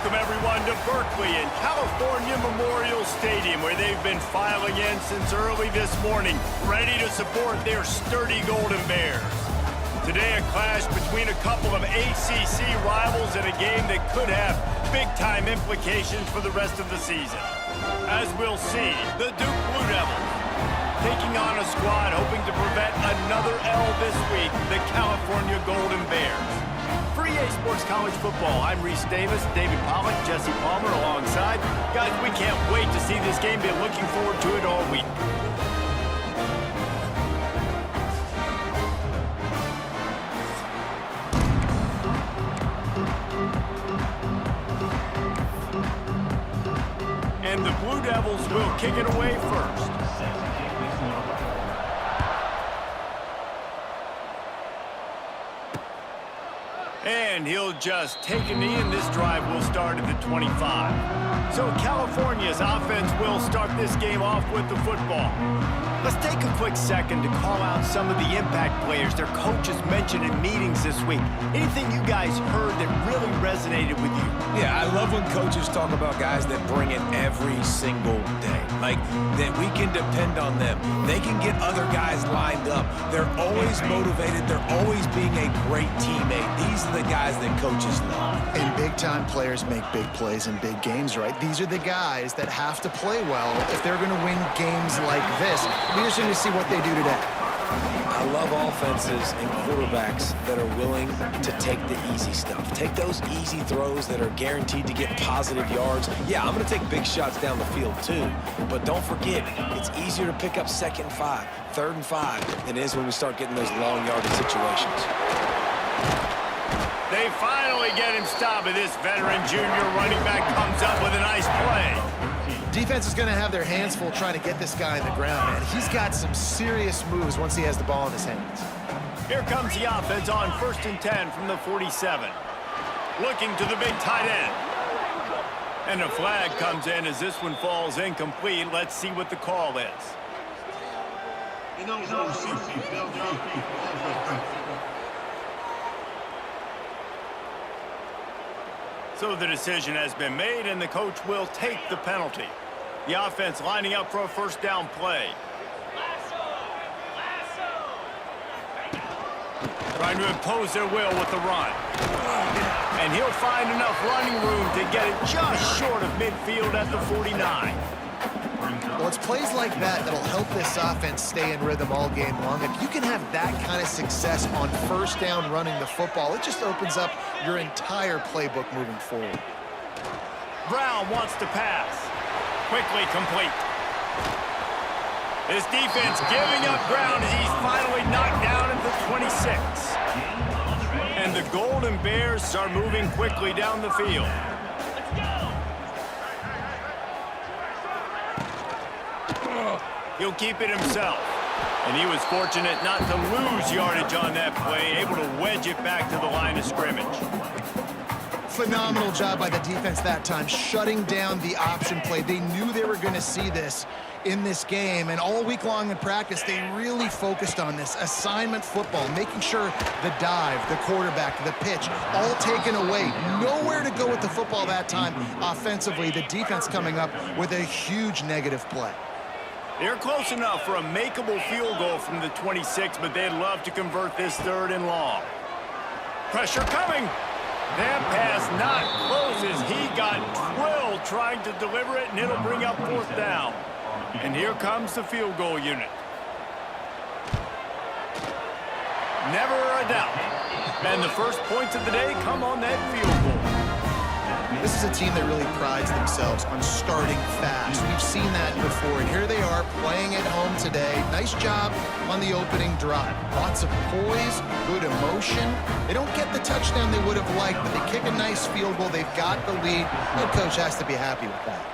welcome everyone to Berkeley and California Memorial Stadium, where they've been filing in since early this morning, ready to support their sturdy Golden Bears. Today, a clash between a couple of ACC rivals in a game that could have big-time implications for the rest of the season. As we'll see, the Duke Blue Devils taking on a squad hoping to prevent another L this week, the California Golden Bears. For EA Sports College Football, I'm Reese Davis, David Pollack, Jesse Palmer alongside. Guys, we can't wait to see this game. Been looking forward to it all week. And the Blue Devils will kick it away first. And he'll just take a knee, and this drive will start at the 25. So California's offense will start this game off with the football. Let's take a quick second to call out some of the impact players their coaches mentioned in meetings this week. Anything you guys heard that really resonated with you? Yeah, I love when coaches talk about guys that bring it every single day. Like, that we can depend on them. They can get other guys lined up. They're always motivated. They're always being a great teammate. These are the guys that coaches love. And big-time players make big plays in big games, right? These are the guys that have to play well if they're going to win games like this. We're just going to see what they do today. I love offenses and quarterbacks that are willing to take the easy stuff. Take those easy throws that are guaranteed to get positive yards. Yeah, I'm going to take big shots down the field too. But don't forget, it's easier to pick up 2nd and 5, 3rd and 5 than it is when we start getting those long yardage situations. They finally get him stopped, and this veteran junior running back comes up with a nice play. Defense is going to have their hands full trying to get this guy on the ground, man. He's got some serious moves once he has the ball in his hands. Here comes the offense on 1st and 10 from the 47. Looking to the big tight end. And a flag comes in as this one falls incomplete. Let's see what the call is. So the decision has been made, and the coach will take the penalty. The offense lining up for a 1st down play. Trying to impose their will with the run. And he'll find enough running room to get it just short of midfield at the 49. Well, it's plays like that that'll help this offense stay in rhythm all game long. If you can have that kind of success on 1st down running the football, it just opens up your entire playbook moving forward. Brown wants to pass. Quickly complete. This defense giving up ground as he's finally knocked down at the 26. And the Golden Bears are moving quickly down the field. He'll keep it himself. And he was fortunate not to lose yardage on that play, able to wedge it back to the line of scrimmage. Phenomenal job by the defense that time, shutting down the option play. They knew they were going to see this in this game, and all week long in practice, they really focused on this assignment football, making sure the dive, the quarterback, the pitch, all taken away. Nowhere to go with the football that time offensively. The defense coming up with a huge negative play. They're close enough for a makeable field goal from the 26, but they'd love to convert this 3rd and long. Pressure coming. That pass not close as he got drilled trying to deliver it, and it'll bring up 4th down. And here comes the field goal unit. Never a doubt. And the first points of the day come on that field goal. This is a team that really prides themselves on starting fast. We've seen that before, and here they are playing at home today. Nice job on the opening drive. Lots of poise, good emotion. They don't get the touchdown they would have liked, but they kick a nice field goal. They've got the lead. The coach has to be happy with that.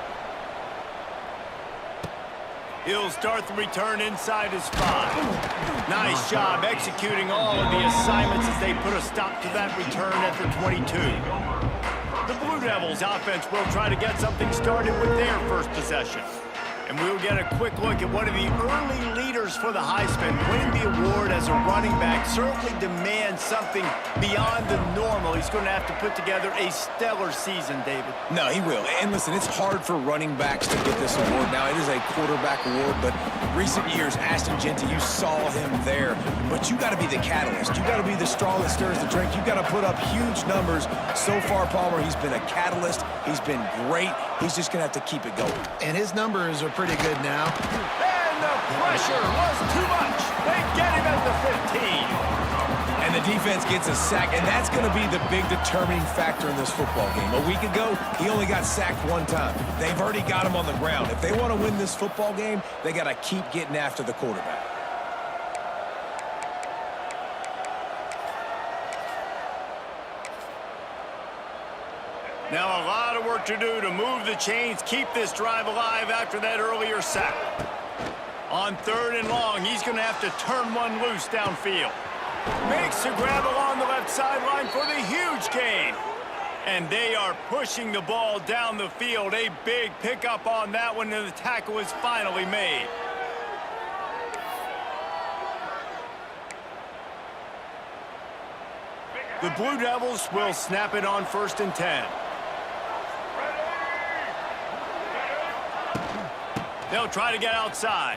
He'll start the return inside his 5. Nice job executing all of the assignments as they put a stop to that return at the 22. The Blue Devils offense will try to get something started with their first possession. And we'll get a quick look at one of the early leaders for the Heisman. Winning the award as a running back certainly demands something beyond the normal. He's going to have to put together a stellar season, David. No, he will. And listen, it's hard for running backs to get this award. Now, it is a quarterback award, but recent years, Ashton Jeanty, you saw him there. But you got to be the catalyst. You got to be the straw that stirs the drink. You got to put up huge numbers. So far, Palmer, he's been a catalyst. He's been great. He's just going to have to keep it going. And his numbers are pretty good now. And the pressure was too much. They get him at the 15. And the defense gets a sack, and that's going to be the big determining factor in this football game. A week ago, he only got sacked one time. They've already got him on the ground. If they want to win this football game, they got to keep getting after the quarterback. Now a lot of work to do to move the chains, keep this drive alive after that earlier sack. On 3rd and long, he's going to have to turn one loose downfield. Makes a grab along the left sideline for the huge gain. And they are pushing the ball down the field. A big pickup on that one, and the tackle is finally made. The Blue Devils will snap it on 1st and 10. They'll try to get outside.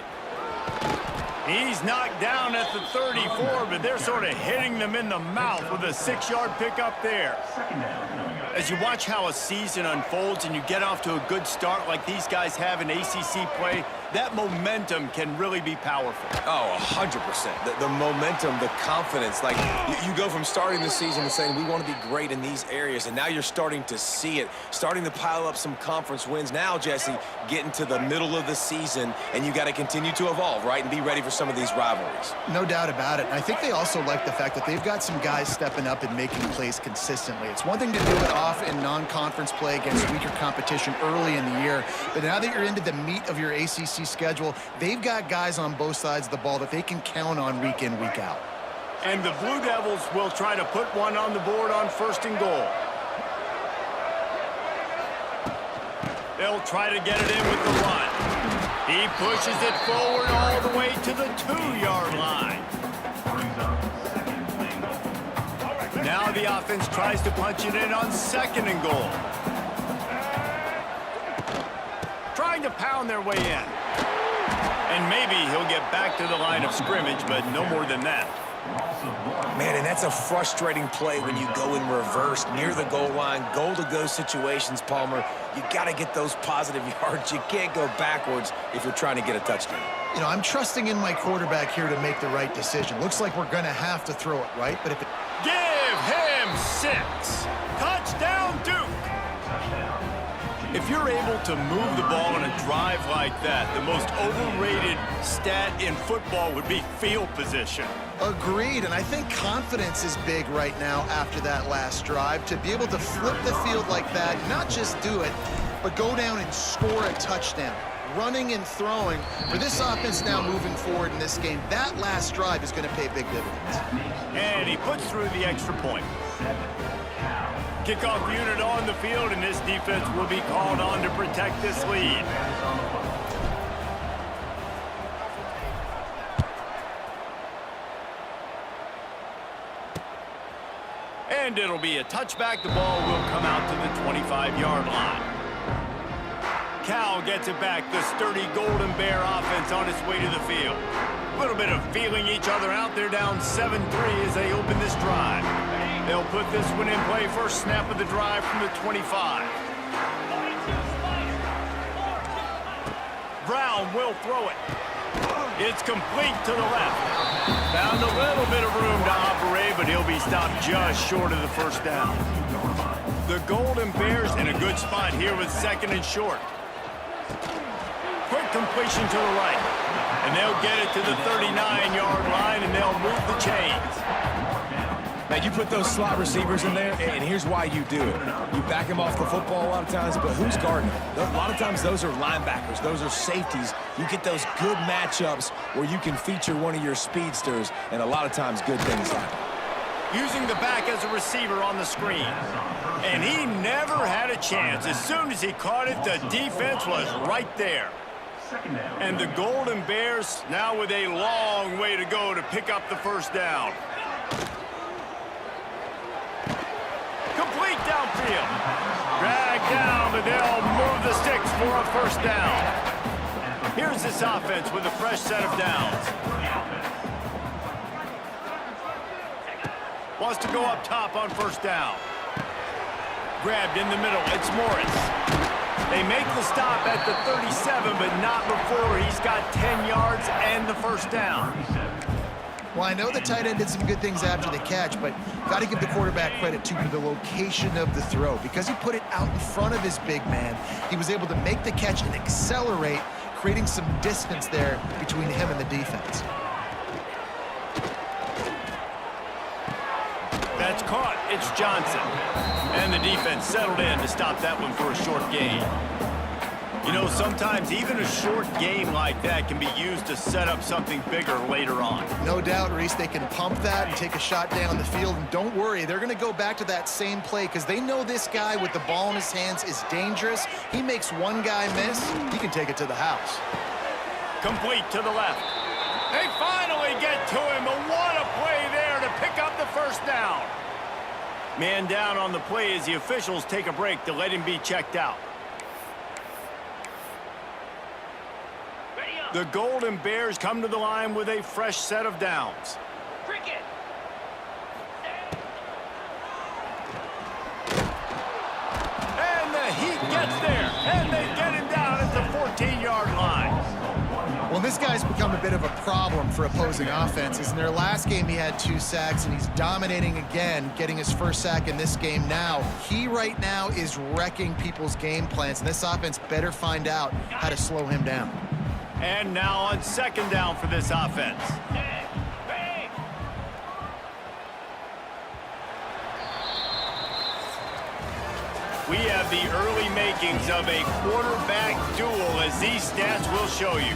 He's knocked down at the 34, but they're sort of hitting them in the mouth with a 6-yard pickup there. As you watch how a season unfolds and you get off to a good start like these guys have in ACC play, that momentum can really be powerful. Oh, 100%. The momentum, the confidence. Like, you go from starting the season and saying, we want to be great in these areas, and now you're starting to see it, starting to pile up some conference wins. Now, Jesse, getting to the middle of the season, and you got to continue to evolve, right, and be ready for some of these rivalries. No doubt about it. And I think they also like the fact that they've got some guys stepping up and making plays consistently. It's one thing to do it off in non-conference play against weaker competition early in the year, but now that you're into the meat of your ACC schedule, they've got guys on both sides of the ball that they can count on week in, week out. And the Blue Devils will try to put one on the board on 1st and goal. They'll try to get it in with the run. He pushes it forward all the way to the 2-yard line. Now the offense tries to punch it in on 2nd and goal. Trying to pound their way in. And maybe he'll get back to the line of scrimmage, but no more than that. Man, and that's a frustrating play when you go in reverse near the goal line, goal-to-go situations, Palmer. You got to get those positive yards. You can't go backwards if you're trying to get a touchdown. You know, I'm trusting in my quarterback here to make the right decision. Looks like we're going to have to throw it, right? But if it... Give him 6. Touchdown, Duke. If you're able to move the ball on a drive like that, the most overrated stat in football would be field position. Agreed, and I think confidence is big right now after that last drive. To be able to flip the field like that, not just do it, but go down and score a touchdown. Running and throwing. For this offense now moving forward in this game, that last drive is going to pay big dividends. And he puts through the extra point. Kickoff unit on the field, and this defense will be called on to protect this lead. And it'll be a touchback. The ball will come out to the 25-yard line. Cal gets it back. The sturdy Golden Bear offense on its way to the field. A little bit of feeling each other out. They're down 7-3 as they open this drive. They'll put this one in play. First snap of the drive from the 25. Brown will throw it. It's complete to the left. Found a little bit of room to operate, but he'll be stopped just short of the first down. The Golden Bears in a good spot here with 2nd and short. Quick completion to the right. And they'll get it to the 39-yard line, and they'll move the chains. Now, you put those slot receivers in there, and here's why you do it. You back them off the football a lot of times, but who's guarding them? A lot of times, those are linebackers. Those are safeties. You get those good matchups where you can feature one of your speedsters, and a lot of times, good things happen. Using the back as a receiver on the screen. And he never had a chance. As soon as he caught it, the defense was right there. And the Golden Bears now with a long way to go to pick up the first down. Complete downfield. Drag down, but they'll move the sticks for a first down. Here's this offense with a fresh set of downs. Wants to go up top on first down. Grabbed in the middle. It's Morris. They make the stop at the 37, but not before he's got 10 yards and the first down. Well, I know the tight end did some good things after the catch, but got to give the quarterback credit, too, for the location of the throw. Because he put it out in front of his big man, he was able to make the catch and accelerate, creating some distance there between him and the defense. That's caught. It's Johnson. And the defense settled in to stop that one for a short gain. You know, sometimes even a short game like that can be used to set up something bigger later on. No doubt, Reese, they can pump that and take a shot down the field. And don't worry, they're going to go back to that same play because they know this guy with the ball in his hands is dangerous. He makes one guy miss, he can take it to the house. Complete to the left. They finally get to him, but what a play there to pick up the first down. Man down on the play as the officials take a break to let him be checked out. The Golden Bears come to the line with a fresh set of downs. Cricket. And the Heat gets there, and they get him down at the 14-yard line. Well, this guy's become a bit of a problem for opposing offenses. In their last game, he had 2 sacks, and he's dominating again, getting his first sack in this game now. He right now is wrecking people's game plans, and this offense better find out how to slow him down. And now on second down for this offense. We have the early makings of a quarterback duel, as these stats will show you.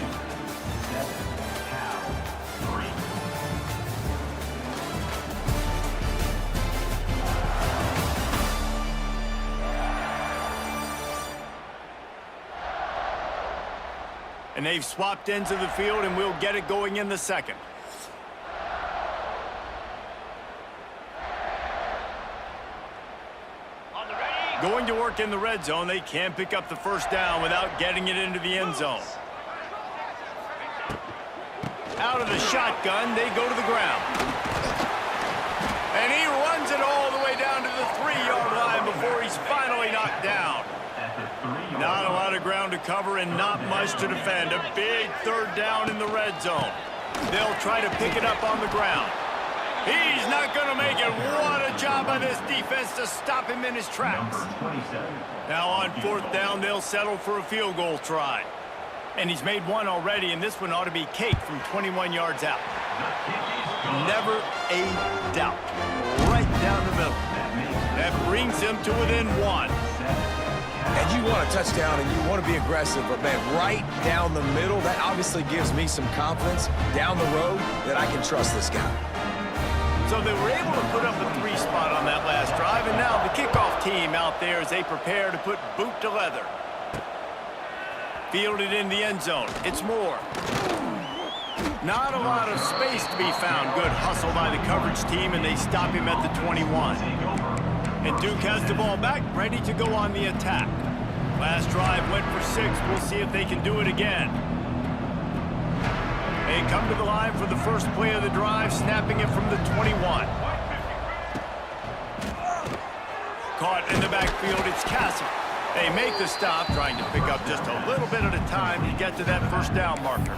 And they've swapped ends of the field, and we'll get it going in the second. Going to work in the red zone. They can't pick up the first down without getting it into the end zone. Out of the shotgun, they go to the ground. And he runs it all the way down to the 3-yard line before he's finally knocked down. Not a lot of ground to cover and not much to defend. A big third down in the red zone. They'll try to pick it up on the ground. He's not going to make it. What a job by this defense to stop him in his tracks. Now on fourth down, they'll settle for a field goal try. And he's made one already, and this one ought to be cake from 21 yards out. Never a doubt. Right down the middle. That brings him to within 1. And you want a touchdown and you want to be aggressive, but man, right down the middle, that obviously gives me some confidence down the road that I can trust this guy. So they were able to put up a 3 spot on that last drive, and now the kickoff team out there as they prepare to put boot to leather. Fielded in the end zone. It's Moore. Not a lot of space to be found. Good hustle by the coverage team, and they stop him at the 21. And Duke has the ball back, ready to go on the attack. Last drive went for 6. We'll see if they can do it again. They come to the line for the first play of the drive, snapping it from the 21. Caught in the backfield, it's Castle. They make the stop, trying to pick up just a little bit at a time to get to that first down marker.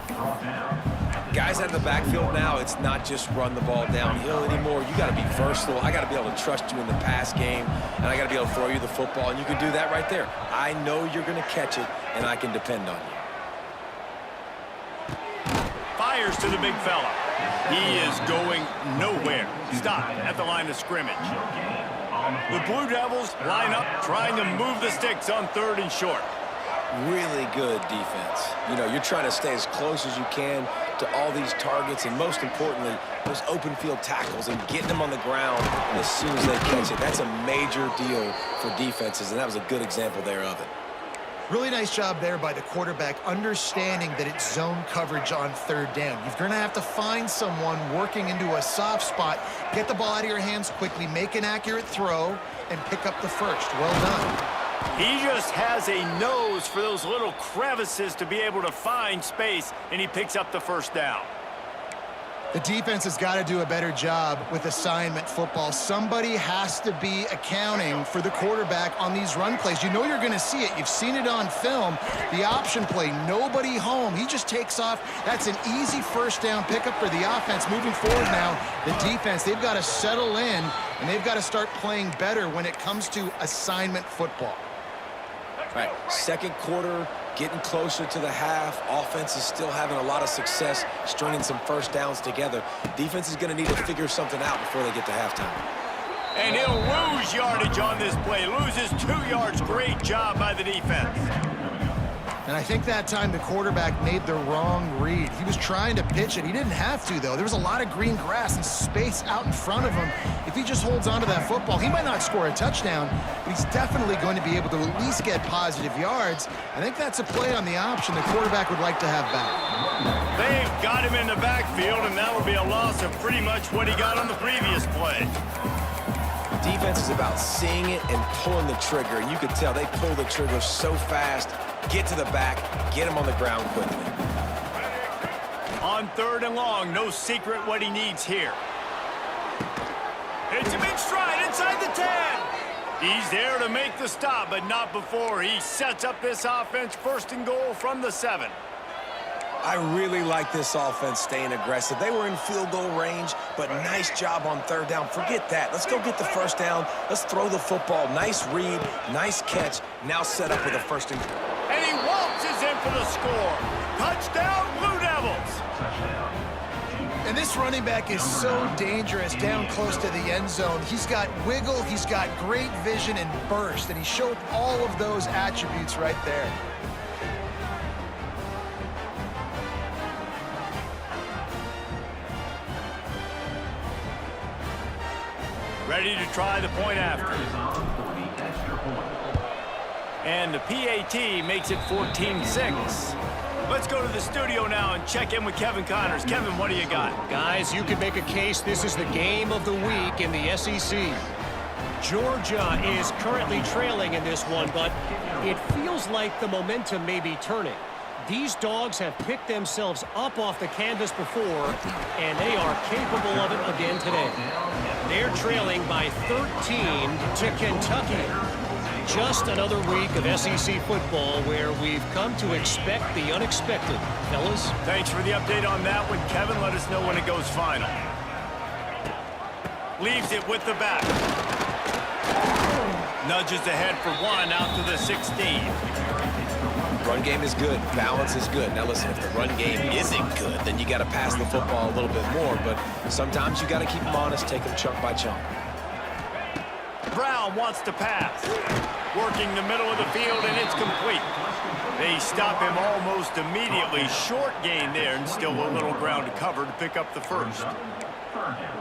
Guys out of the backfield now, it's not just run the ball downhill anymore. You got to be versatile. I got to be able to trust you in the pass game, and I got to be able to throw you the football, and you can do that right there. I know you're going to catch it, and I can depend on you. Fires to the big fella. He is going nowhere. Stop at the line of scrimmage. The Blue Devils line up, trying to move the sticks on 3rd and short. Really good defense. You know, you're trying to stay as close as you can to all these targets, and most importantly, those open field tackles and getting them on the ground as soon as they catch it. That's a major deal for defenses, and that was a good example there of it. Really nice job there by the quarterback, understanding that it's zone coverage on third down. You're going to have to find someone working into a soft spot, get the ball out of your hands quickly, make an accurate throw, and pick up the first. Well done. He just has a nose for those little crevices to be able to find space, and he picks up the first down. The defense has got to do a better job with assignment football. Somebody has to be accounting for the quarterback on these run plays. You know you're going to see it. You've seen it on film. The option play, nobody home. He just takes off. That's an easy first down pickup for the offense. Moving forward now, the defense, they've got to settle in, and they've got to start playing better when it comes to assignment football. All right, second quarter, getting closer to the half. Offense is still having a lot of success stringing some first downs together. Defense is going to need to figure something out before they get to halftime. And he'll lose yardage on this play. Loses 2 yards. Great job by the defense. And I think that time the quarterback made the wrong read. He was trying to pitch it. He didn't have to, though. There was a lot of green grass and space out in front of him. If he just holds on to that football, he might not score a touchdown, but he's definitely going to be able to at least get positive yards. I think that's a play on the option the quarterback would like to have back. They've got him in the backfield, and that would be a loss of pretty much what he got on the previous play. Defense is about seeing it and pulling the trigger. And you can tell they pull the trigger so fast, get to the back, get him on the ground quickly. On 3rd and long, no secret what he needs here. Hits him in stride inside the 10. He's there to make the stop, but not before he sets up this offense 1st and goal from the 7. I really like this offense staying aggressive. They were in field goal range, but nice job on 3rd down. Forget that. Let's go get the first down. Let's throw the football. Nice read, nice catch. Now set up with a 1st and goal. And he waltzes in for the score. Touchdown, Blue Devils. And this running back is so dangerous down close to the end zone. He's got wiggle, he's got great vision and burst, and he showed all of those attributes right there. Ready to try the point after. And the PAT makes it 14-6. Let's go to the studio now and check in with Kevin Connors. Kevin, what do you got? Guys, you can make a case this is the game of the week in the SEC. Georgia is currently trailing in this one, but it feels like the momentum may be turning. These dogs have picked themselves up off the canvas before, and they are capable of it again today. They're trailing by 13 to Kentucky. Just another week of SEC football where we've come to expect the unexpected. Fellas? Thanks for the update on that one, Kevin. Let us know when it goes final. Leaves it with the back. Nudges ahead for 1 out to the 16. Run game is good. Balance is good. Now listen, if the run game isn't good, then you got to pass the football a little bit more. But sometimes you got to keep them honest, take them chunk by chunk. Brown wants to pass. Working the middle of the field, and it's complete. They stop him almost immediately. Short gain there, and still a little ground to cover to pick up the first.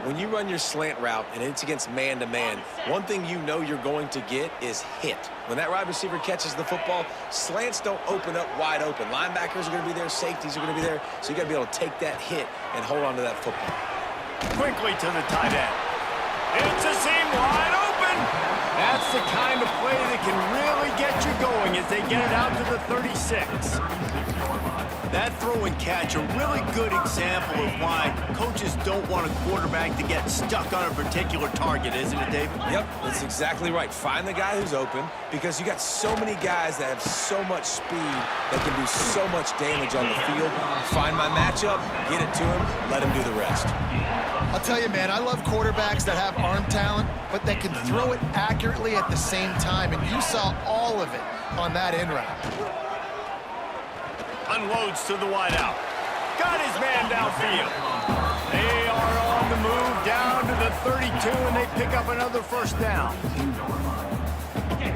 When you run your slant route and it's against man-to-man, one thing you know you're going to get is hit. When that wide receiver catches the football, slants don't open up wide open. Linebackers are going to be there, safeties are going to be there, so you got to be able to take that hit and hold on to that football. Quickly to the tight end. It's a seam wide open. That's the kind of play that can really get you going as they get it out to the 36. That throw and catch, a really good example of why coaches don't want a quarterback to get stuck on a particular target, isn't it, David? Yep, that's exactly right. Find the guy who's open, because you got so many guys that have so much speed that can do so much damage on the field. Find my matchup, get it to him, let him do the rest. I'll tell you, man, I love quarterbacks that have arm talent, but that can throw it accurately at the same time, and you saw all of it on that in route. Unloads to the wideout. Got his man downfield. They are on the move down to the 32, and they pick up another first down.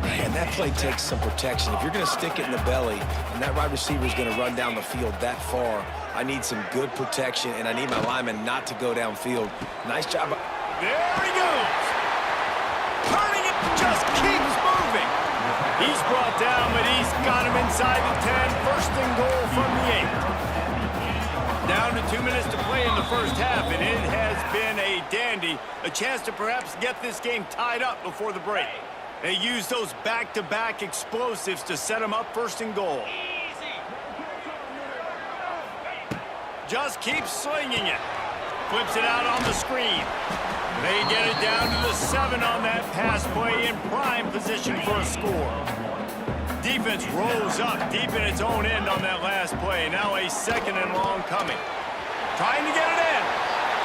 Man, that play takes some protection. If you're going to stick it in the belly and that wide receiver is going to run down the field that far, I need some good protection, and I need my lineman not to go downfield. Nice job. There he goes. Turning it, just keeps moving. He's brought down, but he's got him inside the 10. First and goal from the 8. Down to 2 minutes to play in the first half, and it has been a dandy. A chance to perhaps get this game tied up before the break. They use those back-to-back explosives to set them up first and goal. Just keeps slinging it. Flips it out on the screen. They get it down to the 7 on that pass play, in prime position for a score. Defense rolls up deep in its own end on that last play. Now a second and long coming. Trying to get it in.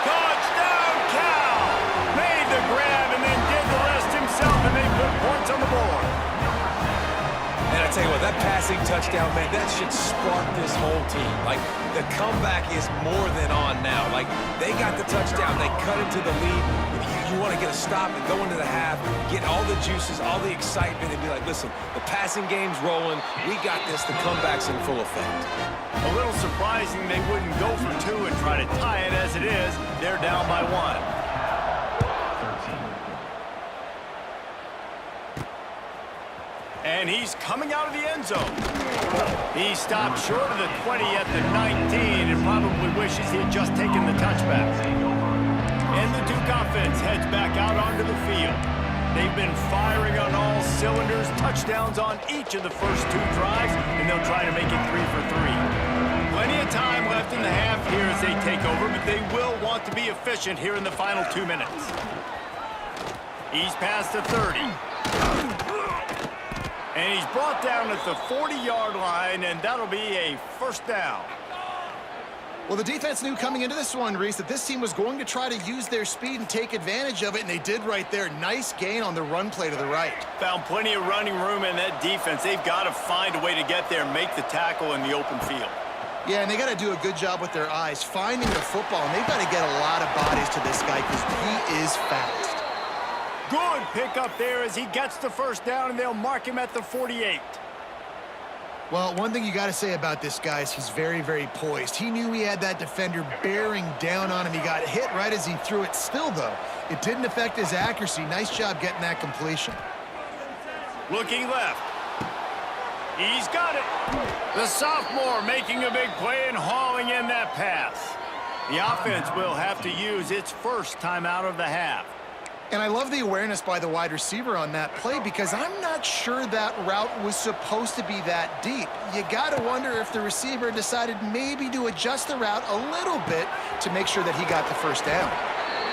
Touchdown, Cal! Made the grab and then did the rest himself, and they put points on the board. And I tell you what, that passing touchdown, man, that should spark this whole team. Like, the comeback is more than on now. Like, they got the touchdown, they cut into the lead. You want to get a stop and go into the half, get all the juices, all the excitement, and be like, listen, the passing game's rolling. We got this. The comeback's in full effect. A little surprising they wouldn't go for 2 and try to tie it. As it is, they're down by 1. And he's coming out of the end zone. He stopped short of the 20 at the 19 and probably wishes he had just taken the touchback. And the Duke offense heads back out onto the field. They've been firing on all cylinders, touchdowns on each of the first 2 drives, and they'll try to make it 3 for 3. Plenty of time left in the half here as they take over, but they will want to be efficient here in the final 2 minutes. He's past the 30. And he's brought down at the 40-yard line, and that'll be a first down. Well, the defense knew coming into this one, Reese, that this team was going to try to use their speed and take advantage of it, and they did right there. Nice gain on the run play to the right. Found plenty of running room in that defense. They've got to find a way to get there and make the tackle in the open field. Yeah, and they got to do a good job with their eyes, finding the football, and they've got to get a lot of bodies to this guy because he is fast. Good pickup there as he gets the first down, and they'll mark him at the 48. Well, one thing you got to say about this guy is he's very, very poised. He knew he had that defender bearing down on him. He got hit right as he threw it. Still, though, it didn't affect his accuracy. Nice job getting that completion. Looking left. He's got it. The sophomore making a big play and hauling in that pass. The offense will have to use its first timeout of the half. And I love the awareness by the wide receiver on that play because I'm not sure that route was supposed to be that deep. You got to wonder if the receiver decided maybe to adjust the route a little bit to make sure that he got the first down.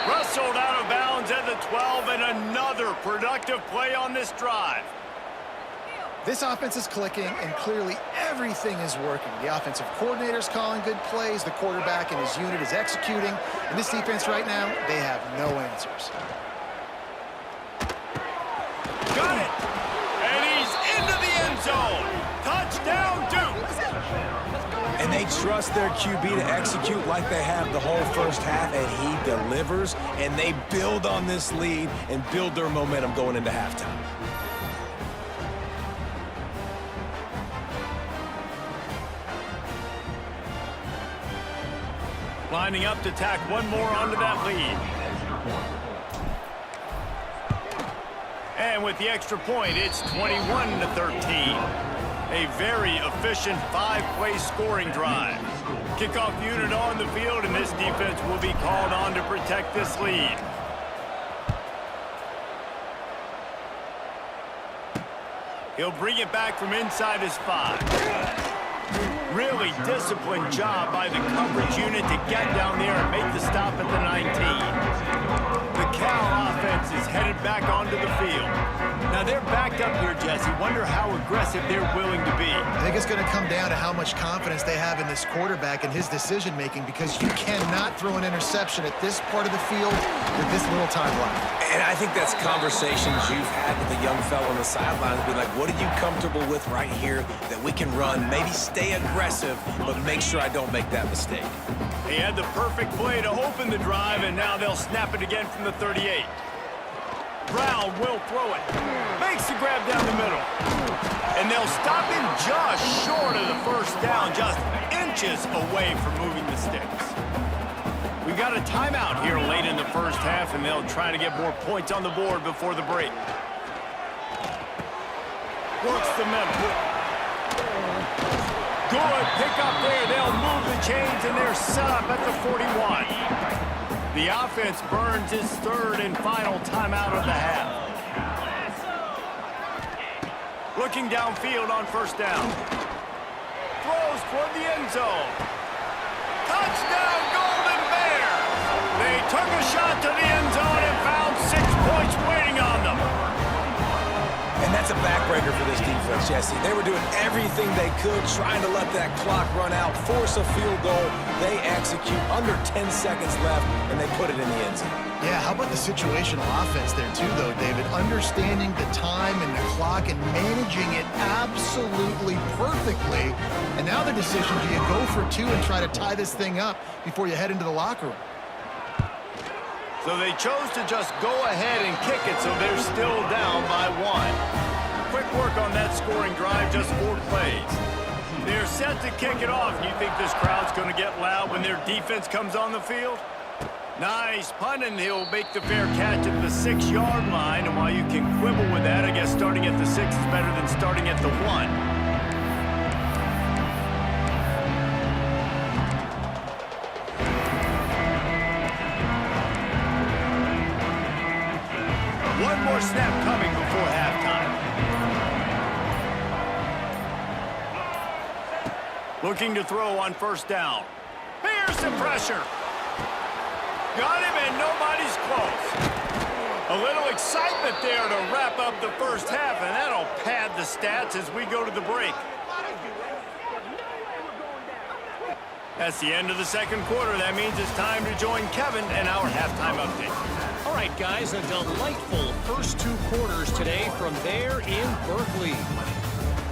Wrestled out of bounds at the 12, and another productive play on this drive. This offense is clicking, and clearly everything is working. The offensive coordinator's calling good plays. The quarterback and his unit is executing. And this defense right now, they have no answers. Got it! And he's into the end zone! Touchdown, Duke! And they trust their QB to execute like they have the whole first half, and he delivers, and they build on this lead and build their momentum going into halftime. Lining up to tack one more onto that lead. And with the extra point, it's 21-13. A very efficient 5-play scoring drive. Kickoff unit on the field, and this defense will be called on to protect this lead. He'll bring it back from inside his 5. Really disciplined job by the coverage unit to get down there and make the stop at the 19. The Cal offense is headed back onto the field. Now they're backed up here, Jesse. Wonder how aggressive they're willing to be. I think it's going to come down to how much confidence they have in this quarterback and his decision-making, because you cannot throw an interception at this part of the field with this little time left. And I think that's conversations you've had with the young fellow on the sidelines. Be like, what are you comfortable with right here that we can run? Maybe stay aggressive, but make sure I don't make that mistake. He had the perfect play to open the drive, and now they'll snap it again from the 38. Brown will throw it. Makes the grab down the middle. And they'll stop him just short of the first down, just inches away from moving the sticks. We got a timeout here late in the first half, and they'll try to get more points on the board before the break. Works the middle. Good pick up there. They'll move the chains, and they're set up at the 41. The offense burns its third and final timeout of the half. Looking downfield on first down. Throws toward the end zone. Touchdown, Golden Bears! They took a shot to the end zone and found 6 points waiting on them. And that's a backbreaker for this defense, Jesse. They were doing everything they could, trying to let that clock run out, force a field goal. They execute under 10 seconds left, and they put it in the end zone. Yeah, how about the situational offense there too, though, David? Understanding the time and the clock and managing it absolutely perfectly. And now the decision, do you go for two and try to tie this thing up before you head into the locker room? So they chose to just go ahead and kick it, so they're still down by 1. Quick work on that scoring drive, just 4 plays. They're set to kick it off. You think this crowd's going to get loud when their defense comes on the field? Nice punt, and he'll make the fair catch at the 6-yard line. And while you can quibble with that, I guess starting at the 6 is better than starting at the 1. One more snap coming before halftime. Looking to throw on first down. Here's the pressure. Got him, and nobody's close. A little excitement there to wrap up the first half, and that'll pad the stats as we go to the break. That's the end of the second quarter. That means it's time to join Kevin and our halftime update. All right, guys, a delightful first 2 quarters today from there in Berkeley.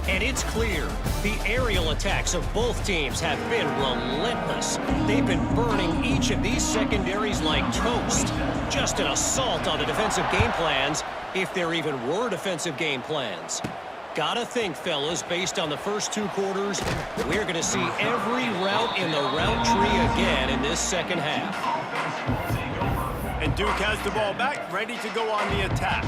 And it's clear, the aerial attacks of both teams have been relentless. They've been burning each of these secondaries like toast. Just an assault on the defensive game plans, if there even were defensive game plans. Gotta think, fellas, based on the first 2 quarters, we're going to see every route in the route tree again in this second half. And Duke has the ball back, ready to go on the attack.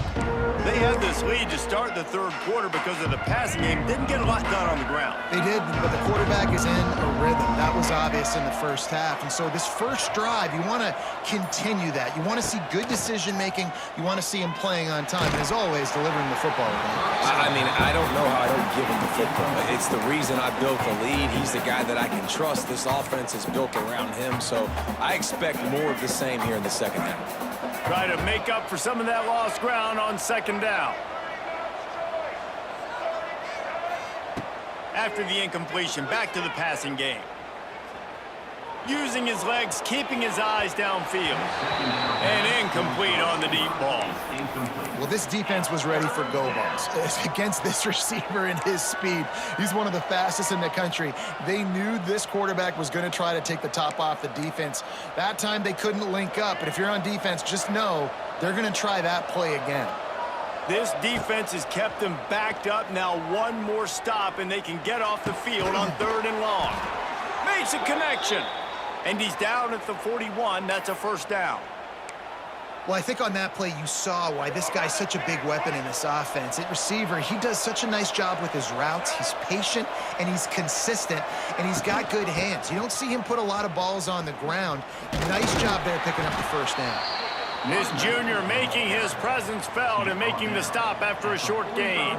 They had this lead to start the third quarter because of the passing game. Didn't get a lot done on the ground. They did, but the quarterback is in a rhythm. That was obvious in the first half. And so this first drive, you want to continue that. You want to see good decision-making. You want to see him playing on time. And as always, delivering the football. I mean, I don't know how I don't give him the football. It's the reason I built the lead. He's the guy that I can trust. This offense is built around him. So I expect more of the same here in the second half. Try to make up for some of that lost ground on second down. After the incompletion, back to the passing game. Using his legs, keeping his eyes downfield. And incomplete on the deep ball. Well, this defense was ready for go balls against this receiver and his speed. He's one of the fastest in the country. They knew this quarterback was going to try to take the top off the defense. That time they couldn't link up, but if you're on defense, just know they're going to try that play again. This defense has kept them backed up. Now one more stop, and they can get off the field on 3rd and long. Makes a connection. And he's down at the 41. That's a first down. Well, I think on that play you saw why this guy's such a big weapon in this offense. At receiver, he does such a nice job with his routes. He's patient, and he's consistent, and he's got good hands. You don't see him put a lot of balls on the ground. Nice job there picking up the first down. This junior making his presence felt and making the stop after a short gain.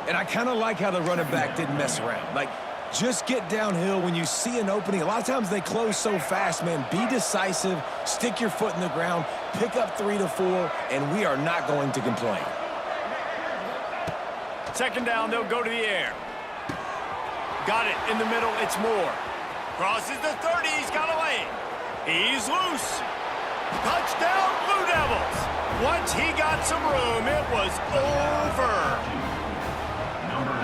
And I kind of like how the running back didn't mess around. Like, just get downhill when you see an opening. A lot of times they close so fast, man. Be decisive, stick your foot in the ground, pick up 3 to 4, and we are not going to complain. Second down, they'll go to the air. Got it in the middle, it's Moore. Crosses the 30, he's got a lane. He's loose. Touchdown, Blue Devils. Once he got some room, it was over.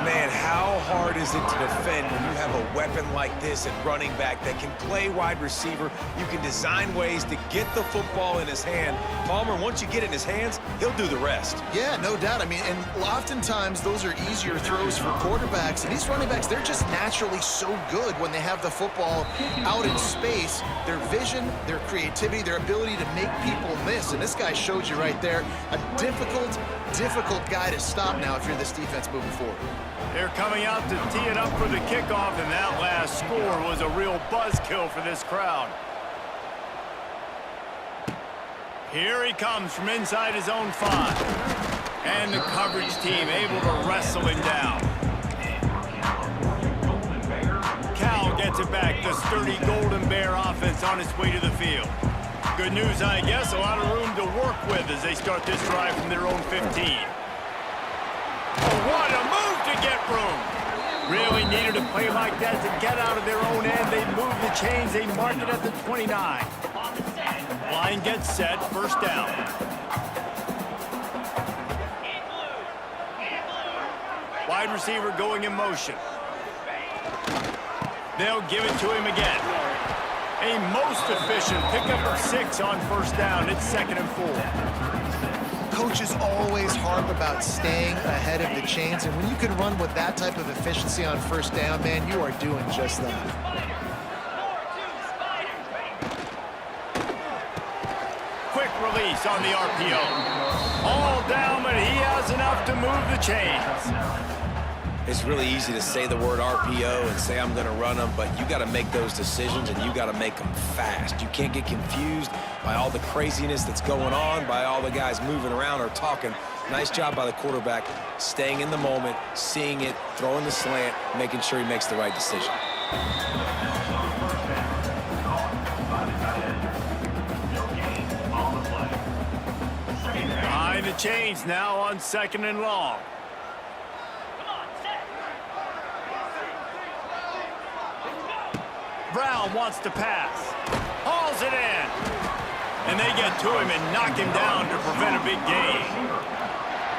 Man, how hard is it to defend when you have a weapon like this at running back that can play wide receiver? You can design ways to get the football in his hand. Palmer, once you get it in his hands, he'll do the rest. Yeah, no doubt. I mean, and oftentimes those are easier throws for quarterbacks. And these running backs, they're just naturally so good when they have the football out in space. Their vision, their creativity, their ability to make people miss. And this guy showed you right there, a difficult guy to stop now if you're this defense moving forward. They're coming out to tee it up for the kickoff, and that last score was a real buzzkill for this crowd. Here he comes from inside his own 5. And the coverage team able to wrestle him down. Cal gets it back. The sturdy Golden Bear offense on its way to the field. Good news, I guess. A lot of room to work with as they start this drive from their own 15. Oh, what a move to get room. Really needed a play like that to get out of their own end. They move the chains. They mark it at the 29. Line gets set. First down. Wide receiver going in motion. They'll give it to him again. A most efficient pickup of 6 on first down. It's 2nd and 4. Coaches always harp about staying ahead of the chains, and when you can run with that type of efficiency on first down, man, you are doing just that. Quick release on the RPO. All down, but he has enough to move the chains. It's really easy to say the word RPO and say I'm going to run them, but you got to make those decisions, and you got to make them fast. You can't get confused by all the craziness that's going on, by all the guys moving around or talking. Nice job by the quarterback, staying in the moment, seeing it, throwing the slant, making sure he makes the right decision. Behind the chains now on 2nd and long. Brown wants to pass. Hauls it in. And they get to him and knock him down to prevent a big gain.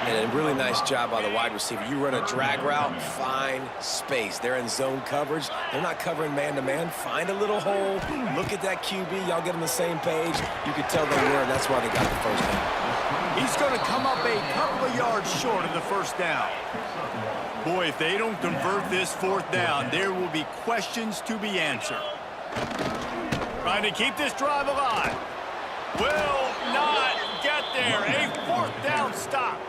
And a really nice job by the wide receiver. You run a drag route, find space. They're in zone coverage. They're not covering man-to-man. Find a little hole. Look at that QB. Y'all get on the same page. You can tell they were, and that's why they got the first down. He's going to come up a couple of yards short of the first down. Boy, if they don't convert this 4th down, there will be questions to be answered. Trying to keep this drive alive. Will not get there. A 4th down stop.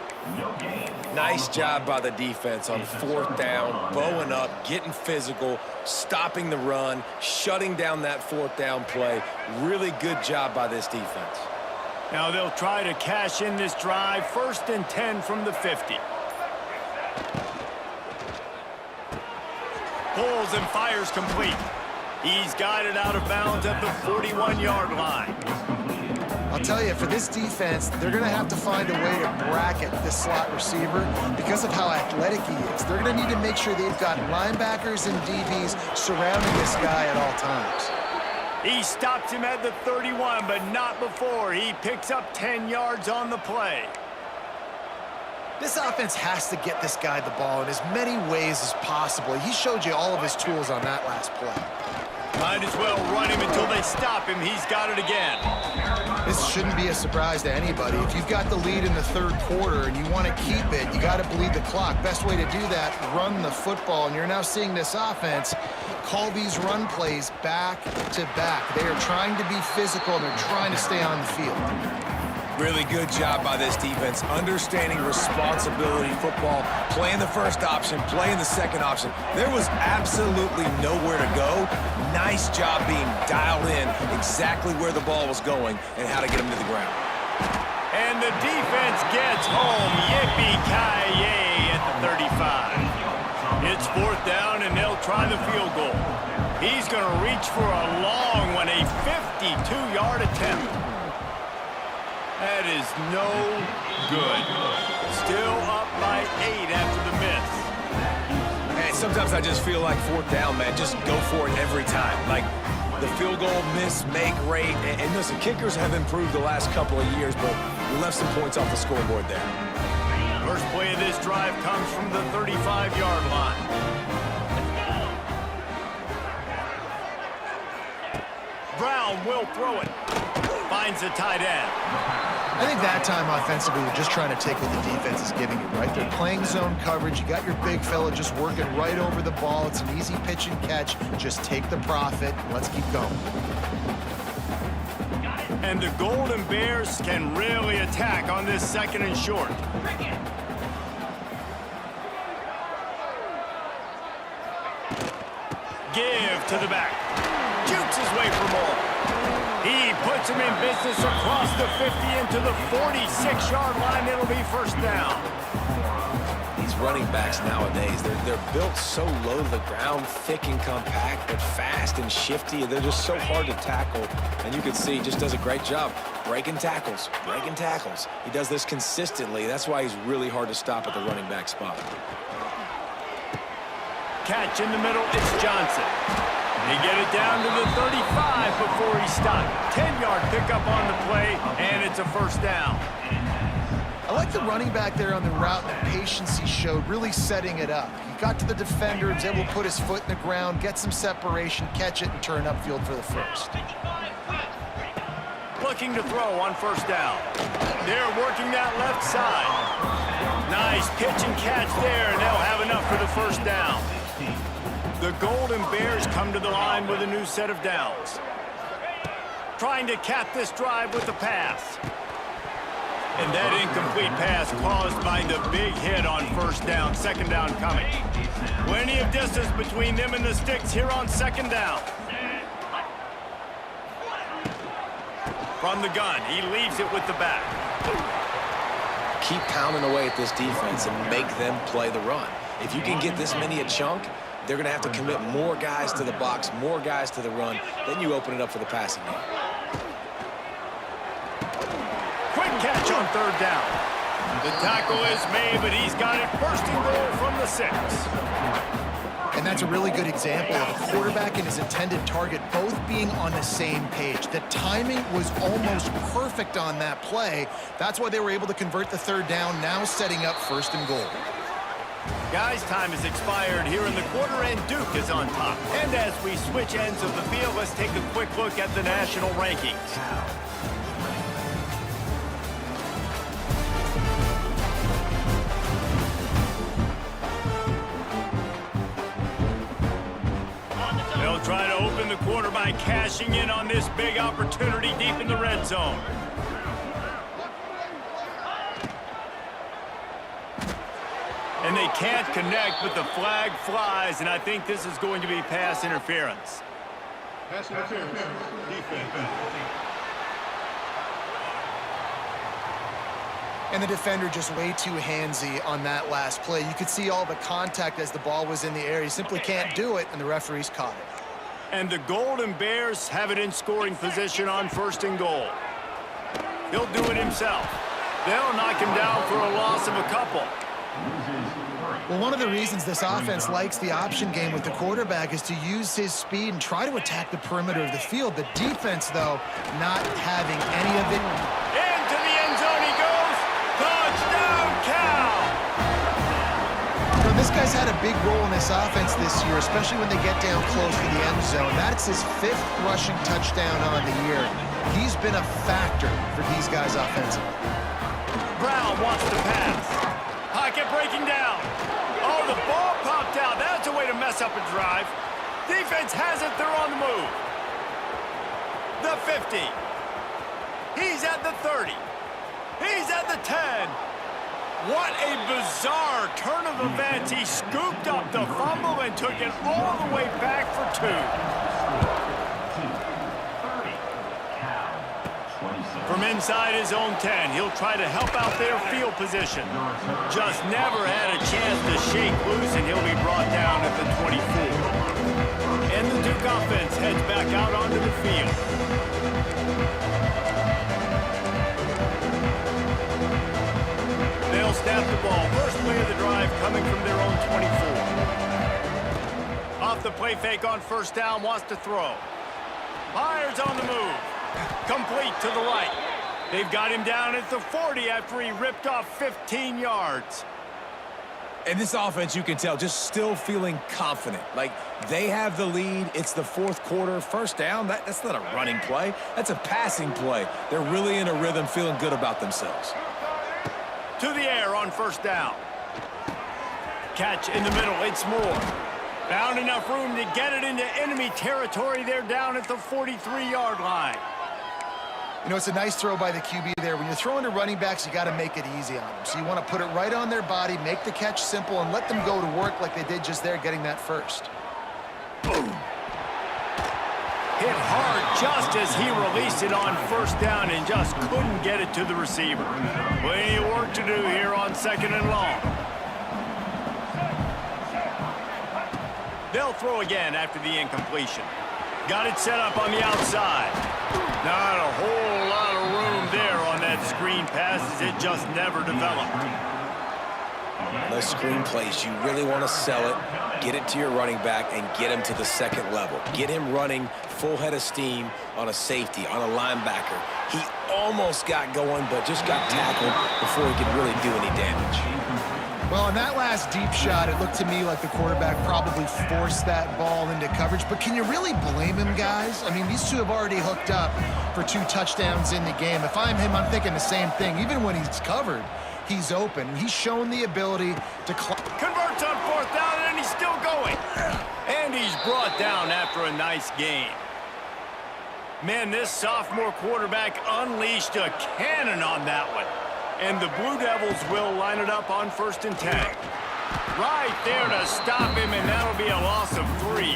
Nice job by the defense on 4th down, bowing up, getting physical, stopping the run, shutting down that 4th down play. Really good job by this defense. Now they'll try to cash in this drive. 1st and 10 from the 50. Pulls and fires complete. He's guided out of bounds at the 41-yard line. I'll tell you, for this defense, they're going to have to find a way to bracket this slot receiver because of how athletic he is. They're going to need to make sure they've got linebackers and DBs surrounding this guy at all times. He stops him at the 31, but not before. He picks up 10 yards on the play. This offense has to get this guy the ball in as many ways as possible. He showed you all of his tools on that last play. Might as well run him until they stop him. He's got it again. This shouldn't be a surprise to anybody. If you've got the lead in the 3rd quarter and you want to keep it, you got to bleed the clock. Best way to do that, run the football. And you're now seeing this offense call these run plays back to back. They are trying to be physical, and they're trying to stay on the field. Really good job by this defense, understanding responsibility football, playing the first option, playing the second option. There was absolutely nowhere to go. Nice job being dialed in exactly where the ball was going and how to get him to the ground. And the defense gets home. Yippee-ki-yay at the 35. It's 4th down, and they'll try the field goal. He's going to reach for a long one, a 52-yard attempt. That is no good. Still up by 8 after the miss. Man, sometimes I just feel like 4th down, man. Just go for it every time. Like the field goal miss, make rate. And listen, kickers have improved the last couple of years, but we left some points off the scoreboard there. First play of this drive comes from the 35-yard line. Brown will throw it. Finds the tight end. I think that time offensively, we're just trying to take what the defense is giving you, right? They're playing zone coverage. You got your big fella just working right over the ball. It's an easy pitch and catch. Just take the profit. Let's keep going. And the Golden Bears can really attack on this 2nd and short. drive to the back. Jukes his way for more. He puts him in business across the 50 into the 46-yard line. It'll be first down. These running backs nowadays, they're built so low to the ground, thick and compact, but fast and shifty. They're just so hard to tackle. And you can see he just does a great job breaking tackles, breaking tackles. He does this consistently. That's why he's really hard to stop at the running back spot. Catch in the middle, it's Johnson. They get it down to the 35 before he stopped. 10-yard pickup on the play, and it's a first down. I like the running back there on the route, the patience he showed, really setting it up. He got to the defender, was able to put his foot in the ground, get some separation, catch it, and turn upfield for the first. Looking to throw on first down. They're working that left side. Nice pitch and catch there, and they'll have enough for the first down. The Golden Bears come to the line with a new set of downs. Trying to cap this drive with the pass. And that incomplete pass caused by the big hit on first down. Second down coming. Plenty of distance between them and the sticks here on second down. From the gun, he leaves it with the back. Keep pounding away at this defense and make them play the run. If you can get this many a chunk, they're going to have to commit more guys to the box, more guys to the run. Then you open it up for the passing game. Quick catch on third down. The tackle is made, but he's got it first and goal from the 6. And that's a really good example of a quarterback and his intended target both being on the same page. The timing was almost perfect on that play. That's why they were able to convert the third down, now setting up first and goal. Guys, time has expired here in the quarter, and Duke is on top. And as we switch ends of the field, let's take a quick look at the national rankings. They'll try to open the quarter by cashing in on this big opportunity deep in the red zone. And they can't connect, but the flag flies, and I think this is going to be pass interference. Pass interference. Defense. And the defender just way too handsy on that last play. You could see all the contact as the ball was in the air. He simply can't do it, and the referees caught it. And the Golden Bears have it in scoring position on first and goal. He'll do it himself. They'll knock him down for a loss of a couple. Well, one of the reasons this offense likes the option game with the quarterback is to use his speed and try to attack the perimeter of the field. The defense, though, not having any of it. Into the end zone he goes. Touchdown, Cal! You know, this guy's had a big role in this offense this year, especially when they get down close to the end zone. That's his 5th rushing touchdown on the year. He's been a factor for these guys offensively. Brown wants to pass. Pocket breaking down. Oh, the ball popped out. That's a way to mess up a drive. Defense has it. They're on the move. The 50. He's at the 30. He's at the 10. What a bizarre turn of events. He scooped up the fumble and took it all the way back for 2. From inside his own 10, he'll try to help out their field position. Just never had a chance to shake loose, and he'll be brought down at the 24. And the Duke offense heads back out onto the field. They'll snap the ball. First play of the drive coming from their own 24. Off the play fake on first down, wants to throw. Myers on the move. Complete to the right. They've got him down at the 40 after he ripped off 15 yards. And this offense, you can tell, just still feeling confident. Like, they have the lead. It's the 4th quarter. First down, that's not a running play. That's a passing play. They're really in a rhythm, feeling good about themselves. To the air on first down. Catch in the middle. It's Moore. Found enough room to get it into enemy territory. They're down at the 43-yard line. You know, it's a nice throw by the QB there. When you're throwing to running backs, you got to make it easy on them. So you want to put it right on their body, make the catch simple, and let them go to work like they did just there, getting that first. Boom. hit hard just as he released it on first down and just couldn't get it to the receiver. Plenty of work to do here on 2nd and long. They'll throw again after the incompletion. Got it set up on the outside. Not a whole lot of room there on that screen pass as it just never developed. Those screen plays, you really want to sell it, get it to your running back, and get him to the second level. Get him running full head of steam on a safety, on a linebacker. He almost got going, but just got tackled before he could really do any damage. Well, on that last deep shot, it looked to me like the quarterback probably forced that ball into coverage. But can you really blame him, guys? I mean, these two have already hooked up for 2 touchdowns in the game. If I'm him, I'm thinking the same thing. Even when he's covered, he's open. He's shown the ability to converts on 4th down, and he's still going. And he's brought down after a nice game. Man, this sophomore quarterback unleashed a cannon on that one. And the Blue Devils will line it up on 1st and 10. Right there to stop him, and that'll be a loss of 3.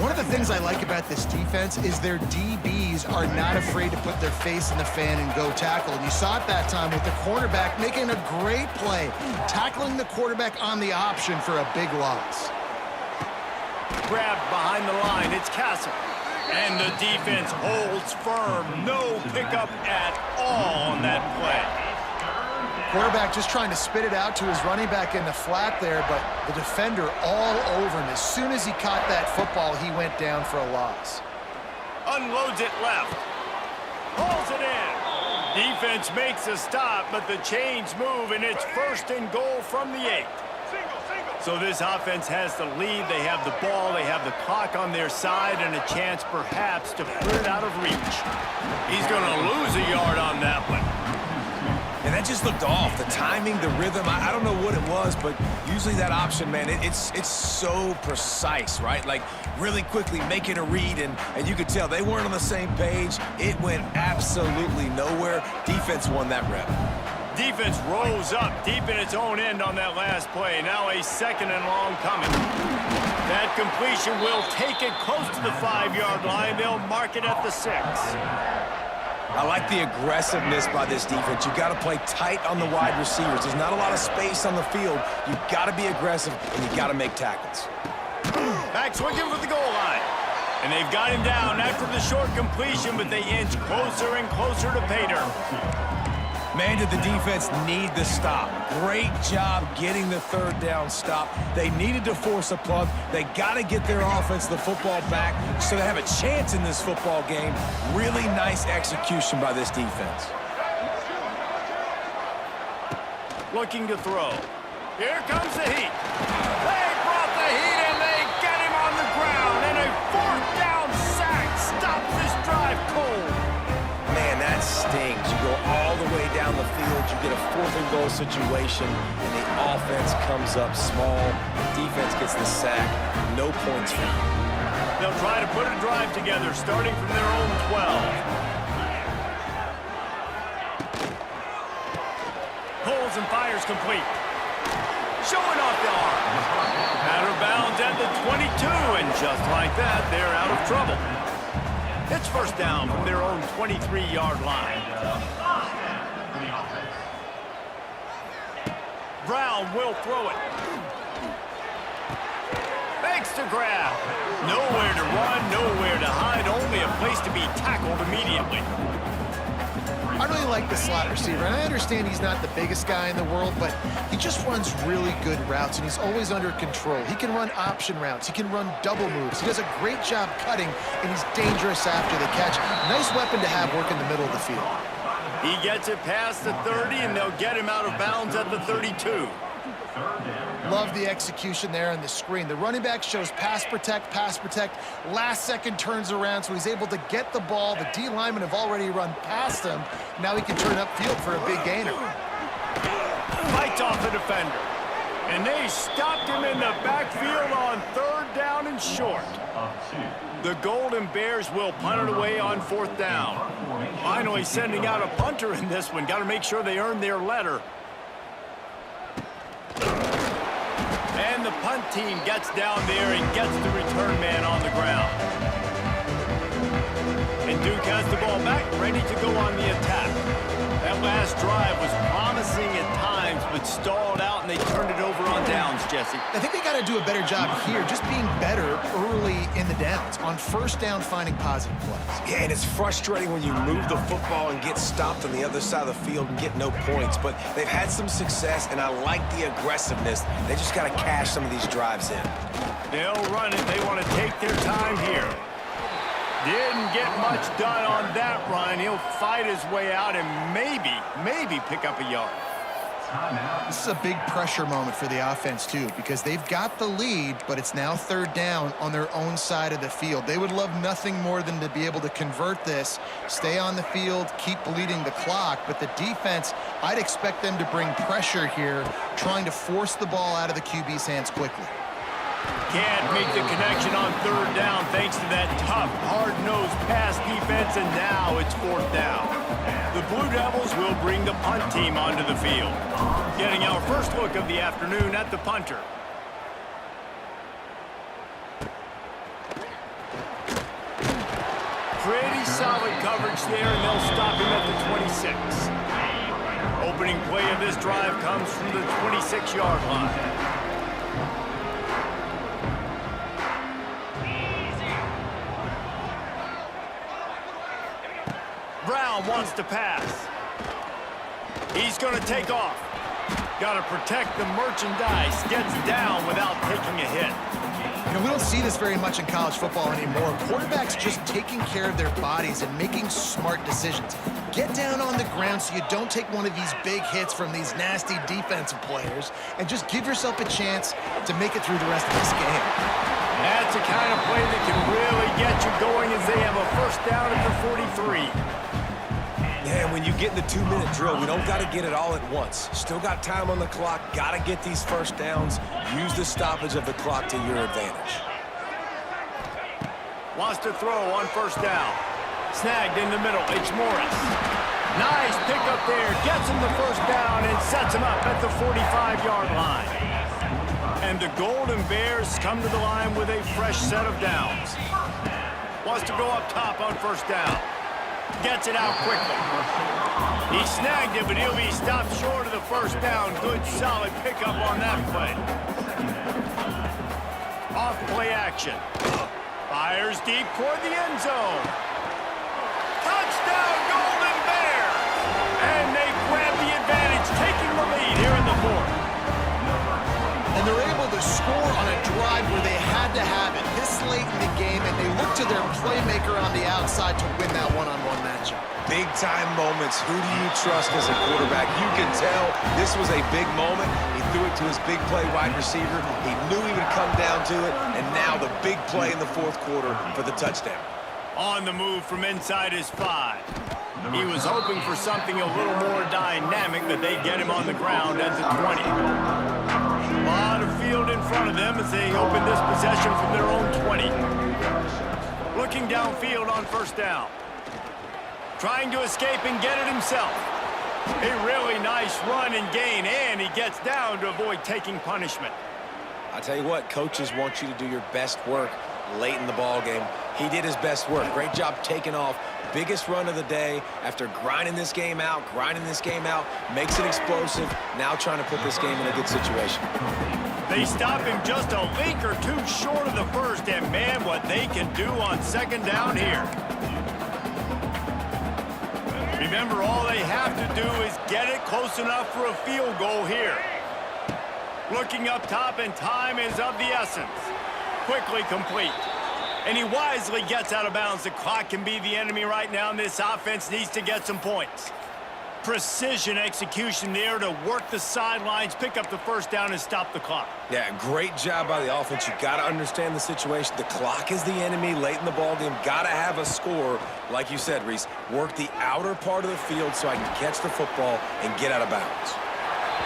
One of the things I like about this defense is their DBs are not afraid to put their face in the fan and go tackle. And you saw it that time with the cornerback making a great play, tackling the quarterback on the option for a big loss. Grabbed behind the line, it's Castle. And the defense holds firm. No pickup at all on that play. Quarterback just trying to spit it out to his running back in the flat there, but the defender all over him. As soon as he caught that football, he went down for a loss. Unloads it left. Pulls it in. Defense makes a stop, but the chains move, and it's 1st and goal from the 8. So this offense has the lead. They have the ball. They have the clock on their side and a chance perhaps to put it out of reach. He's going to lose a yard on that one. And that just looked off. The timing, the rhythm, I don't know what it was, but usually that option, man, it's so precise, right? Like really quickly making a read, and you could tell they weren't on the same page. It went absolutely nowhere. Defense won that rep. Defense rose up deep in its own end on that last play. Now a 2nd and long coming. That completion will take it close to the 5-yard line. They'll mark it at the 6. I like the aggressiveness by this defense. You've got to play tight on the wide receivers. There's not a lot of space on the field. You've got to be aggressive, and you've got to make tackles. Back swinging for the goal line. And they've got him down after the short completion, but they inch closer and closer to pay dirt. Man, did the defense need the stop. Great job getting the 3rd down stop. They needed to force a punt. They got to get their offense the football back so they have a chance in this football game. Really nice execution by this defense. Looking to throw. Here comes the heat. They brought the heat, and they get him on the ground. And a 4th down sack stops this drive cold. Man, that stings. You go all the way down the field, you get a 4th and goal situation, and the offense comes up small. The defense gets the sack. No points for them. They'll try to put a drive together, starting from their own 12. Pulls and fires complete. Showing off the arm. Out of bounds at the 22, and just like that, they're out of trouble. It's 1st down from their own 23-yard line. Brown will throw it. Fakes to grab. Nowhere to run, nowhere to hide, only a place to be tackled immediately. I really like the slot receiver, and I understand he's not the biggest guy in the world, but he just runs really good routes, and he's always under control. He can run option routes. He can run double moves. He does a great job cutting, and he's dangerous after the catch. Nice weapon to have work in the middle of the field. He gets it past the 30, and they'll get him out of bounds at the 32. Love the execution there on the screen. The running back shows pass protect, last second turns around, so he's able to get the ball. The D linemen have already run past him. Now he can turn upfield for a big gainer. Fights off the defender. And they stopped him in the backfield on 3rd down and short. The Golden Bears will punt it away on 4th down. Finally sending out a punter in this one. Got to make sure they earn their letter. And the punt team gets down there and gets the return man on the ground. Jesse. I think they got to do a better job here, just being better early in the downs, on first down, finding positive plays. Yeah, and it's frustrating when you move the football and get stopped on the other side of the field and get no points. But they've had some success, and I like the aggressiveness. They just got to cash some of these drives in. They'll run it. They want to take their time here. Didn't get much done on that run. He'll fight his way out and maybe pick up a yard. This is a big pressure moment for the offense, too, because they've got the lead, but it's now third down on their own side of the field. They would love nothing more than to be able to convert this, stay on the field, keep bleeding the clock. But the defense, I'd expect them to bring pressure here, trying to force the ball out of the QB's hands quickly. Can't make the connection on third down thanks to that tough, hard-nosed pass defense, and now it's fourth down. The Blue Devils will bring the punt team onto the field. Getting our first look of the afternoon at the punter. Pretty solid coverage there, and they'll stop him at the 26. Opening play of this drive comes from the 26-yard line. Brown wants to pass. He's going to take off. Got to protect the merchandise. Gets down without taking a hit. You know, we don't see this very much in college football anymore. Quarterbacks just taking care of their bodies and making smart decisions. Get down on the ground so you don't take one of these big hits from these nasty defensive players, and just give yourself a chance to make it through the rest of this game. That's the kind of play that can really get you going as they have a first down at the 43. Yeah, when you get in the 2-minute drill, we don't got to get it all at once. Still got time on the clock, got to get these first downs. Use the stoppage of the clock to your advantage. Wants to throw on first down. Snagged in the middle, it's Morris. Nice pickup there, gets him the first down and sets him up at the 45-yard line. And the Golden Bears come to the line with a fresh set of downs. Wants to go up top on first down. Gets it out quickly. He snagged it, but he'll be stopped short of the first down. Good, solid pickup on that play. Off play action. Fires deep toward the end zone. Touchdown, Golden Bears! And they grab the advantage, taking the lead here in the fourth. And they're able to score on a drive where they had to have it this late in the game, and they look to their playmaker on the outside to win that one-on-one matchup. Big-time moments. Who do you trust as a quarterback? You can tell this was a big moment. He threw it to his big play wide receiver. He knew he would come down to it, and now the big play in the fourth quarter for the touchdown. On the move from inside his 5. He was hoping for something a little more dynamic, but they get him on the ground at the 20. A lot of field in front of them as they open this possession from their own 20. Looking downfield on first down. Trying to escape and get it himself. A really nice run and gain, and he gets down to avoid taking punishment. I tell you what, coaches want you to do your best work late in the ball game. He did his best work. Great job taking off. Biggest run of the day after grinding this game out, makes it explosive. Now trying to put this game in a good situation. They stop him just a link or two short of the first, and man, what they can do on second down here. Remember, all they have to do is get it close enough for a field goal here. Looking up top, and time is of the essence. Quickly complete. And he wisely gets out of bounds. The clock can be the enemy right now, and this offense needs to get some points. Precision execution there to work the sidelines, pick up the first down, and stop the clock. Yeah, great job by the offense. You got to understand the situation. The clock is the enemy late in the ball game. Got to have a score. Like you said, Reese, work the outer part of the field so I can catch the football and get out of bounds.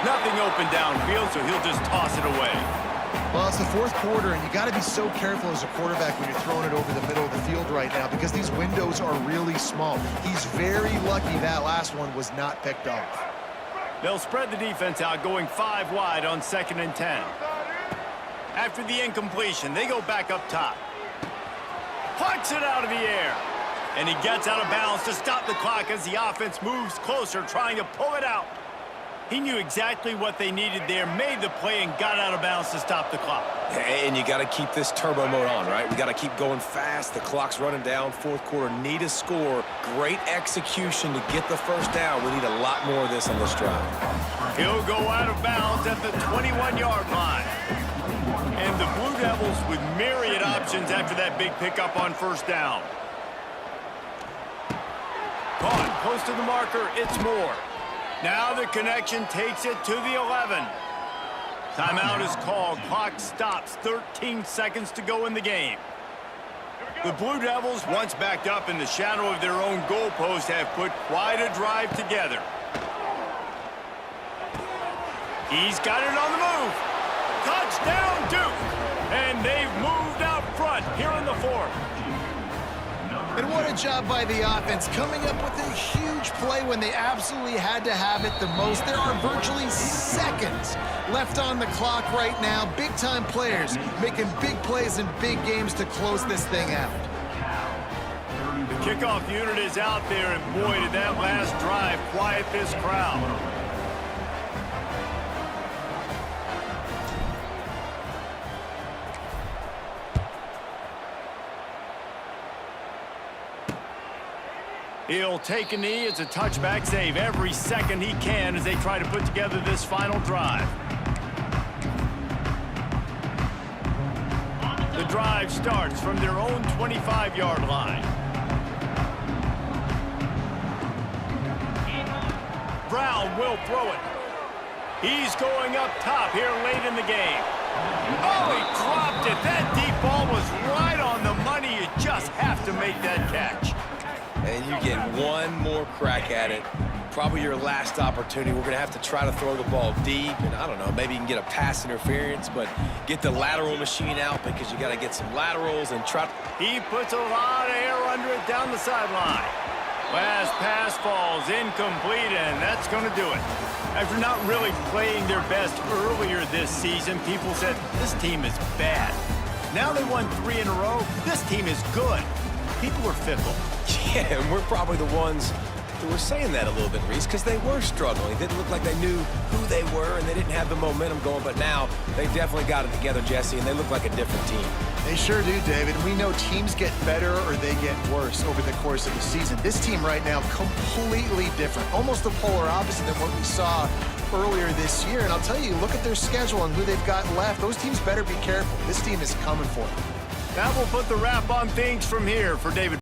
Nothing open downfield, so he'll just toss it away. Well, it's the fourth quarter, and you got to be so careful as a quarterback when you're throwing it over the middle of the field right now, because these windows are really small. He's very lucky that last one was not picked off. They'll spread the defense out, going 5 wide on 2nd and 10. After the incompletion, they go back up top. Punts it out of the air. And he gets out of bounds to stop the clock as the offense moves closer, trying to pull it out. He knew exactly what they needed there, made the play, and got out of bounds to stop the clock. And you got to keep this turbo mode on, right? We got to keep going fast. The clock's running down. Fourth quarter, need a score. Great execution to get the first down. We need a lot more of this on this drive. He'll go out of bounds at the 21-yard line. And the Blue Devils with myriad options after that big pickup on first down. Caught close to the marker. It's Moore. Now the connection takes it to the 11. Timeout is called. Clock stops. 13 seconds to go in the game. The Blue Devils, once backed up in the shadow of their own goalpost, have put quite a drive together. He's got it on the move. Touchdown, Duke. And they've moved out front here in the fourth. And what a job by the offense, coming up with a huge play when they absolutely had to have it the most. There are virtually seconds left on the clock right now. Big-time players making big plays in big games to close this thing out. The kickoff unit is out there, and boy, did that last drive quiet this crowd. He'll take a knee. It's a touchback save every second he can as they try to put together this final drive. The drive starts from their own 25-yard line. Brown will throw it. He's going up top here late in the game. Oh, he dropped it. That deep ball was right on the money. You just have to make that catch. And you get one more crack at it. Probably your last opportunity. We're going to have to try to throw the ball deep. And I don't know, maybe you can get a pass interference, but get the lateral machine out because you got to get some laterals and try. He puts a lot of air under it down the sideline. Last pass falls incomplete, and that's going to do it. After not really playing their best earlier this season, people said, this team is bad. Now they won 3 in a row. This team is good. People are fickle. Yeah, and we're probably the ones who were saying that a little bit, Reese, because they were struggling. It didn't look like they knew who they were, and they didn't have the momentum going. But now they definitely got it together, Jesse, and they look like a different team. They sure do, David. We know teams get better or they get worse over the course of the season. This team right now, completely different. Almost the polar opposite than what we saw earlier this year. And I'll tell you, look at their schedule and who they've got left. Those teams better be careful. This team is coming for them. That will put the wrap on things from here for David.